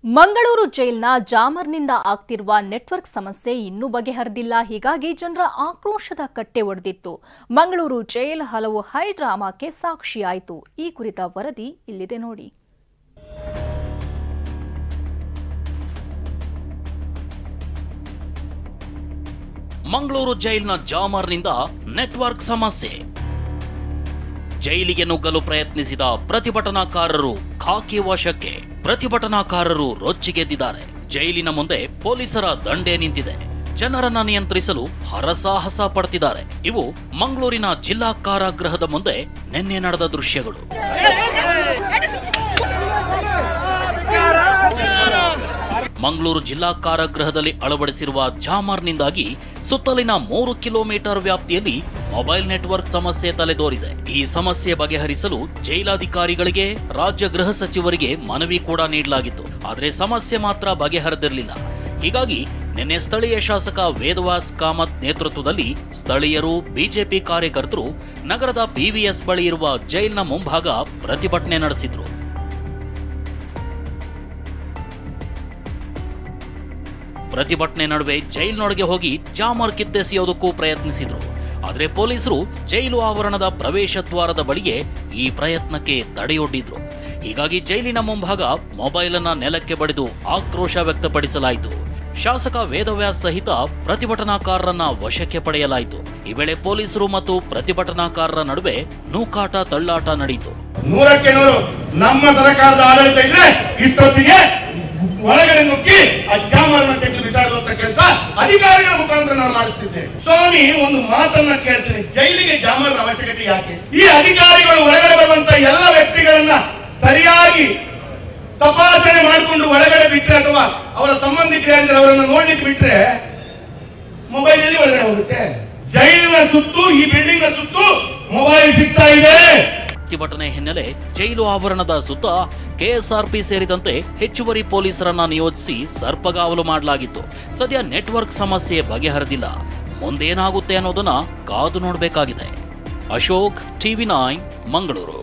Mangaluru ಜೈಲ್ನ ಜಾಮರ್ನಿಂದ ಆಗ್ತಿರುವ network ಸಮಸ್ಯೆ ಇನ್ನೂ ಬಗೆಹರಿದಿಲ್ಲ. ಹೀಗಾಗಿ ಜನರ ಆಕ್ರೋಶದ ಕಟ್ಟೆ ಒಡೆದಿತ್ತು. ಮಂಗಳೂರು ಜೈಲ್ ಹಲವು ಹೈ ಡ್ರಾಮಾಕ್ಕೆ ಸಾಕ್ಷಿಯಾಯಿತು. ಈ ಕುರಿತ ವರದಿ ಇಲ್ಲಿದೆ ನೋಡಿ. ಮಂಗಳೂರು ಜೈಲ್ನ ಜಾಮರ್ನಿಂದ ನೆಟ್ವರ್ಕ್ ಸಮಸ್ಯೆ. ಜೈಲಿಗೆ ನುಗ್ಗಲು ಪ್ರಯತ್ನಿಸಿದ ಪ್ರತಿಭಟನಾಕಾರರು ಖಾಕಿ ವಶಕ್ಕೆ. ಪ್ರತಿಭಟನಾಕಾರರು ರೊಚ್ಚಿಗೆದ್ದಿದ್ದಾರೆ. ಜೈಲಿನ ಮುಂದೆ ಪೊಲೀಸರ ದಂಡೆ ನಿಂತಿದೆ. ಜನರನ್ನ ನಿಯಂತ್ರಿಸಲು ಹರಸಾಹಸ ಪಡ್ತಿದ್ದಾರೆ. ಇವು ಮಂಗಳೂರಿನ ಜಿಲ್ಲಾ ಕಾರಾಗೃಹದ ಮುಂದೆ ನಿನ್ನೆ ನಡೆದ ದೃಶ್ಯಗಳು. ಮಂಗಳೂರು ಜಿಲ್ಲಾ ಕಾರಾಗೃಹದಲ್ಲಿ ಅಳವಡಿಸಿರುವ ಜಾಮರ್ನಿಂದಾಗಿ ಸುತ್ತಲಿನ 3 ಕಿಲೋಮೀಟರ್ ವ್ಯಾಪ್ತಿಯಲ್ಲಿ ಮೊಬೈಲ್ ನೆಟ್ವರ್ಕ್ ಸಮಸ್ಯೆ ತಲೆದೋರಿದೆ. ಈ ಸಮಸ್ಯೆ ಬಗೆಹರಿಸಲು ಜೈಲಾಧಿಕಾರಿಗಳಿಗೆ, ರಾಜ್ಯ ಗೃಹ ಸಚಿವರಿಗೆ ಮನವಿ ಕೂಡ ನೀಡಲಾಗಿತ್ತು. ಆದರೆ ಸಮಸ್ಯೆ ಮಾತ್ರ ಬಗೆಹರಿದಿರಲಿಲ್ಲ. ಹೀಗಾಗಿ ನಿನ್ನೆ ಸ್ಥಳೀಯ ಶಾಸಕ ವೇದವಾಸ್ ಕಾಮತ್ ನೇತೃತ್ವದಲ್ಲಿ ಸ್ಥಳೀಯರು, ಬಿಜೆಪಿ ಕಾರ್ಯಕರ್ತರು ನಗರದ ಬಿವಿಎಸ್ ಬಳಿ ಇರುವ ಜೈಲಿನ ಮುಂಭಾಗ ಪ್ರತಿಭಟನೆ ನಡೆಸಿದ್ರು. ಪ್ರತಿಭಟನೆ ನಡುವೆ ಜೈಲಿನೊಳಗೆ ಹೋಗಿ ಜಾಮರ್ ಕಿತ್ತೆಸೆಯೋದಕ್ಕೂ ಪ್ರಯತ್ನಿಸಿದ್ರು. ಆದರೆ ಪೊಲೀಸರು ಜೈಲು ಆವರಣದ ಪ್ರವೇಶ ದ್ವಾರದ ಬಳಿಗೆ ಈ ಪ್ರಯತ್ನಕ್ಕೆ ತಡೆಯೊಡ್ಡಿದ್ರು. ಹೀಗಾಗಿ ಜೈಲಿನ ಮುಂಭಾಗ ಮೊಬೈಲ್ ಅನ್ನ ನೆಲಕ್ಕೆ ಬಡಿದು ಆಕ್ರೋಶ ವ್ಯಕ್ತಪಡಿಸಲಾಯಿತು. ಶಾಸಕ ವೇದವ್ಯಾಸ್ ಸಹಿತ ಪ್ರತಿಭಟನಾಕಾರರನ್ನ ವಶಕ್ಕೆ ಪಡೆಯಲಾಯಿತು. ಈ ವೇಳೆ ಪೊಲೀಸರು ಮತ್ತು ಪ್ರತಿಭಟನಾಕಾರರ ನಡುವೆ ನೂಕಾಟ ತಳ್ಳಾಟ ನಡೆಯಿತು. 100ಕ್ಕೆ 100 ನಮ್ಮ ಸರ್ಕಾರದ ಆಡಳಿತ ಇದ್ರೆ ಇಷ್ಟೊತ್ತಿಗೆ ಒಳಗಡೆ ನುಗ್ಗಿ ಆ ಜಾಮರನ್ನ ತೆಗೆದು ಬಿಸಾಡುವಂತ ಕೆಲಸ ಅಧಿಕಾರಿಗಳ ಮುಖಾಂತರ ನಾವು ಮಾಡುತ್ತಿದ್ದೇವೆ. ಸ್ವಾಮಿ, ಒಂದು ಮಾತನ್ನ ಕೇಳ್ತೀನಿ, ಜೈಲಿಗೆ ಜಾಮರ್ನ ಅವಶ್ಯಕತೆ ಯಾಕೆ? ಈ ಅಧಿಕಾರಿಗಳು ಒಳಗಡೆ ಬರುವಂತ ಎಲ್ಲ ವ್ಯಕ್ತಿಗಳನ್ನ ಸರಿಯಾಗಿ ತಪಾಸಣೆ ಮಾಡಿಕೊಂಡು ಒಳಗಡೆ ಬಿಟ್ರೆ ಅಥವಾ ಅವರ ಸಂಬಂಧಿಕರೇ ಅಂದ್ರೆ ಅವರನ್ನು ನೋಡ್ಲಿಕ್ಕೆ ಬಿಟ್ರೆ ಮೊಬೈಲ್ ಅಲ್ಲಿ ಒಳಗಡೆ ಹೋಗುತ್ತೆ. ಜೈಲಿನ ಸುತ್ತು, ಈ ಬಿಲ್ಡಿಂಗ್ ನ ಸುತ್ತು ಮೊಬೈಲ್ ಸಿಗ್ತಾ ಇದೆ. ಪ್ರತಿಭಟನೆ ಹಿನ್ನೆಲೆ ಜೈಲು ಆವರಣದ ಸುತ್ತ ಕೆಎಸ್ಆರ್ಪಿ ಸೇರಿದಂತೆ ಹೆಚ್ಚುವರಿ ಪೊಲೀಸರನ್ನ ನಿಯೋಜಿಸಿ ಸರ್ಪಗಾವಲು ಮಾಡಲಾಗಿತ್ತು. ಸದ್ಯ ನೆಟ್ವರ್ಕ್ ಸಮಸ್ಯೆ ಬಗೆಹರಿದಿಲ್ಲ. ಮುಂದೇನಾಗುತ್ತೆ ಅನ್ನೋದನ್ನ ಕಾದು ನೋಡಬೇಕಾಗಿದೆ. ಅಶೋಕ್, ಟಿವಿ9, ಮಂಗಳೂರು.